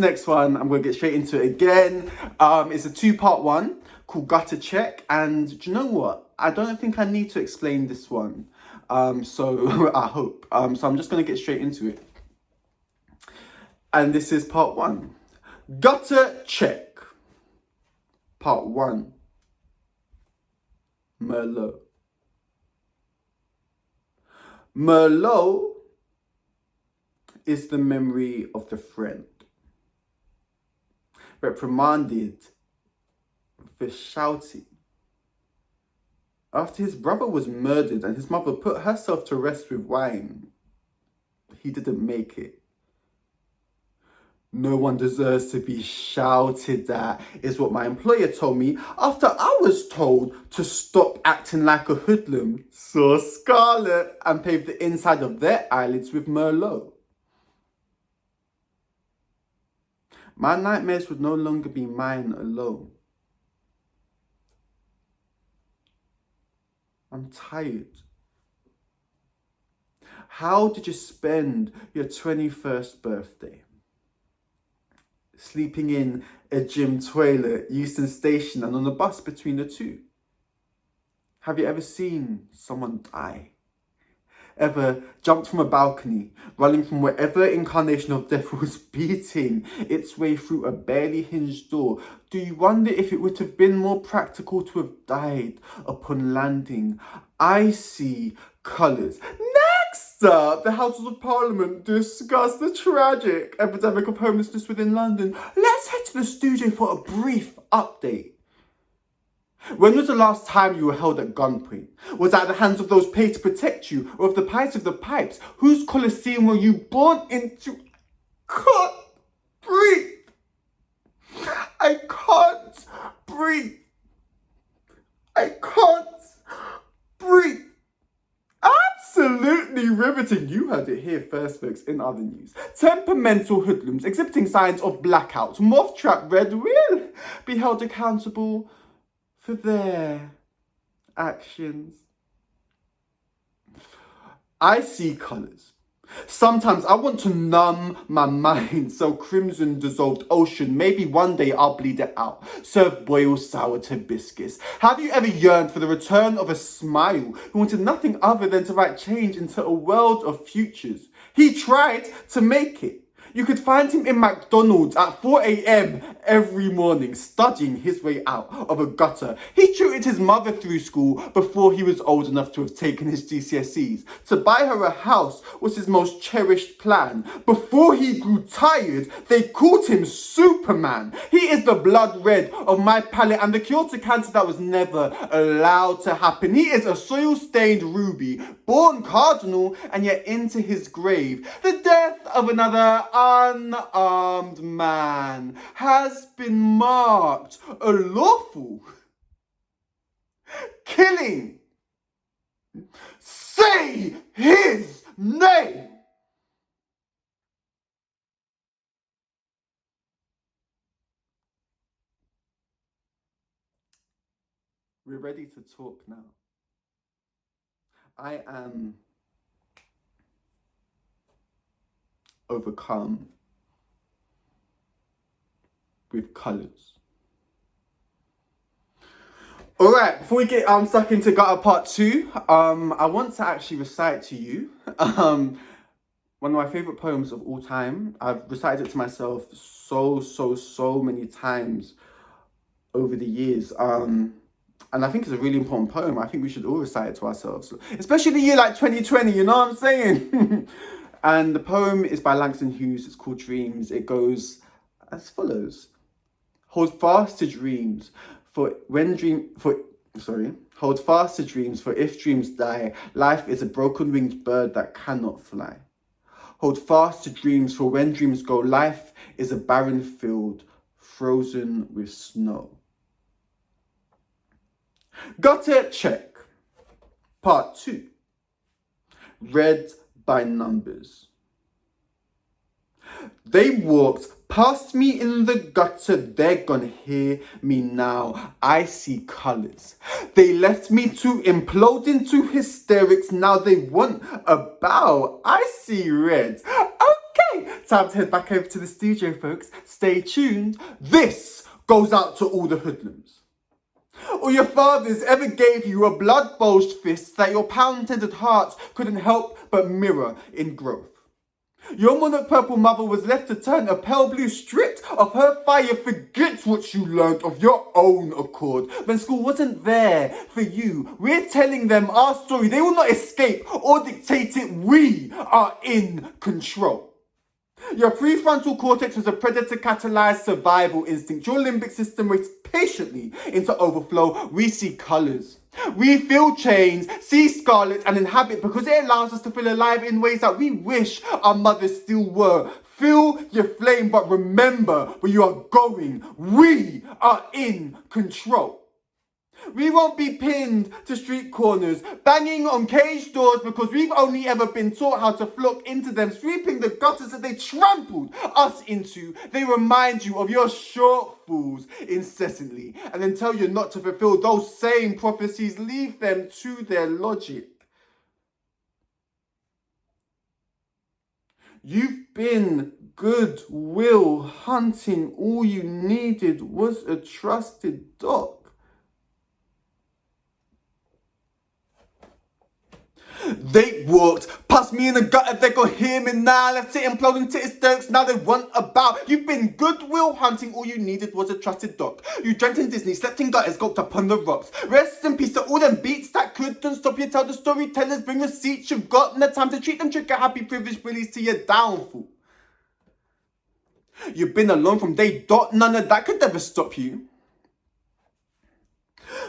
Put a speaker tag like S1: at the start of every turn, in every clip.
S1: next one, I'm going to get straight into it again. It's a two-part one called Gutter Check. And do you know what? I don't think I need to explain this one. So I hope. So I'm just going to get straight into it. And this is part one. Gutter Check. Part one. Merlot. Merlot is the memory of the friend, reprimanded for shouting after his brother was murdered and his mother put herself to rest with wine. He didn't make it. No one deserves to be shouted at, is what my employer told me after I was told to stop acting like a hoodlum, saw scarlet, and paved the inside of their eyelids with Merlot. My nightmares would no longer be mine alone. I'm tired. How did you spend your 21st birthday? Sleeping in a gym toilet, Euston Station, and on a bus between the two? Have you ever seen someone die? Ever jumped from a balcony, running from wherever incarnation of death was beating its way through a barely hinged door? Do you wonder if it would have been more practical to have died upon landing? I see colours. Next up, the Houses of Parliament discuss the tragic epidemic of homelessness within London. Let's head to the studio for a brief update. When was the last time you were held at gunpoint? Was that at the hands of those paid to protect you, or of the pipes of the pipes? Whose Colosseum were you born into? I can't breathe. I can't breathe. I can't breathe. Absolutely riveting. You heard it here first, folks. In other news, temperamental hoodlums exhibiting signs of blackouts, moth trap red will be held accountable for their actions. I see colours. Sometimes I want to numb my mind so crimson dissolved ocean. Maybe one day I'll bleed it out. Serve boiled sour hibiscus. Have you ever yearned for the return of a smile who wanted nothing other than to write change into a world of futures? He tried to make it. You could find him in McDonald's at 4 a.m. every morning, studying his way out of a gutter. He tutored his mother through school before he was old enough to have taken his GCSEs. To buy her a house was his most cherished plan. Before he grew tired, they called him Superman. He is the blood red of my palate and the cure to cancer that was never allowed to happen. He is a soil-stained ruby, born cardinal, and yet into his grave. The death of another unarmed man has been marked a lawful killing. Say his name. We're ready to talk now. I am overcome with colours. Alright, before we get stuck into Gutter Part 2, I want to actually recite to you one of my favourite poems of all time. I've recited it to myself so many times over the years. And I think it's a really important poem. I think we should all recite it to ourselves, especially the year like 2020, you know what I'm saying? And the poem is by Langston Hughes. It's called Dreams. It goes as follows. Hold fast to dreams, hold fast to dreams, for if dreams die, life is a broken-winged bird that cannot fly. Hold fast to dreams, for when dreams go, life is a barren field, frozen with snow. Gutter Check. Part 2. Read by numbers. They walked past me in the gutter, they're gonna hear me now. I see colours. They left me to implode into hysterics, now they want a bow. I see red. Okay, Time to head back over to the studio, folks. Stay tuned. This goes out to all the hoodlums. Or your fathers ever gave you a blood-bulged fist that your pound-tended hearts couldn't help but mirror in growth. Your monarch purple mother was left to turn a pale blue, stripped of her fire, forgets what you learned of your own accord when school wasn't there for you. We're telling them our story. They will not escape or dictate it. We are in control. Your prefrontal cortex was a predator-catalyzed survival instinct. Your limbic system waits patiently into overflow. We see colours. We feel change, see scarlet and inhabit because it allows us to feel alive in ways that we wish our mothers still were. Feel your flame, but remember where you are going. We are in control. We won't be pinned to street corners, banging on cage doors because we've only ever been taught how to flock into them, sweeping the gutters that they trampled us into. They remind you of your shortfalls incessantly and then tell you not to fulfill those same prophecies. Leave them to their logic. You've been goodwill hunting. All you needed was a trusted doc. They walked past me in the gutter, they got him and now left it imploding to hysterics. Now they want about. You've been goodwill hunting, all you needed was a trusted doc. You dreamt in Disney, slept in gutters, gulped upon the rocks. Rest in peace to all them beats that couldn't stop you. Tell the storytellers, bring receipts. You've gotten the time to treat them trigger happy privileged bullies to your downfall. You've been alone from day dot, none of that could ever stop you.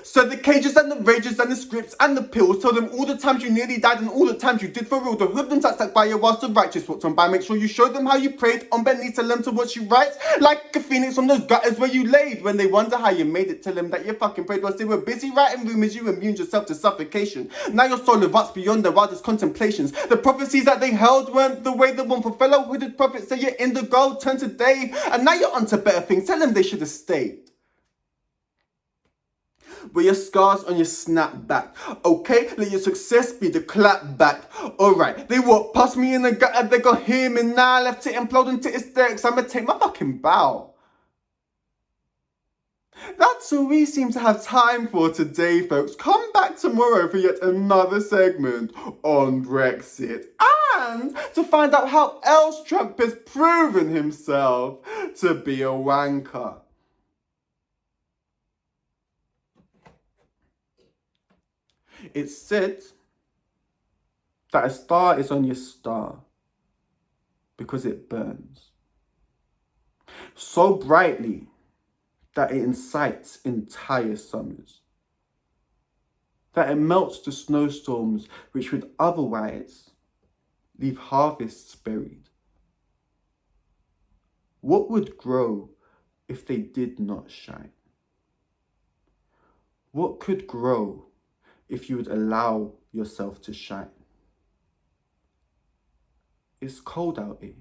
S1: So the cages and the rages and the scripts and the pills, tell them all the times you nearly died and all the times you did for real. The hoodlums that stuck by you whilst the righteous walked on by. Make sure you show them how you prayed on bent knees, tell them to watch you right like a phoenix from those gutters where you laid. When they wonder how you made it, tell them that you fucking prayed whilst they were busy writing rumors. You immune yourself to suffocation. Now your soul advanced beyond their wildest contemplations. The prophecies that they held weren't the way they want. For fellow hooded prophets say you're in the gold turn today, and now you're onto better things. Tell them they should have stayed. Where your scars on your snapback. Okay, let your success be the clap back. Alright, they walked past me in the gutter, they got him and now left it imploding to hysterics. I'ma take my fucking bow. That's all we seem to have time for today, folks. Come back tomorrow for yet another segment on Brexit and to find out how else Trump has proven himself to be a wanker. It's said that a star is on your star because it burns so brightly that it incites entire summers, that it melts the snowstorms which would otherwise leave harvests buried. What would grow if they did not shine? What could grow if you would allow yourself to shine? It's cold out here.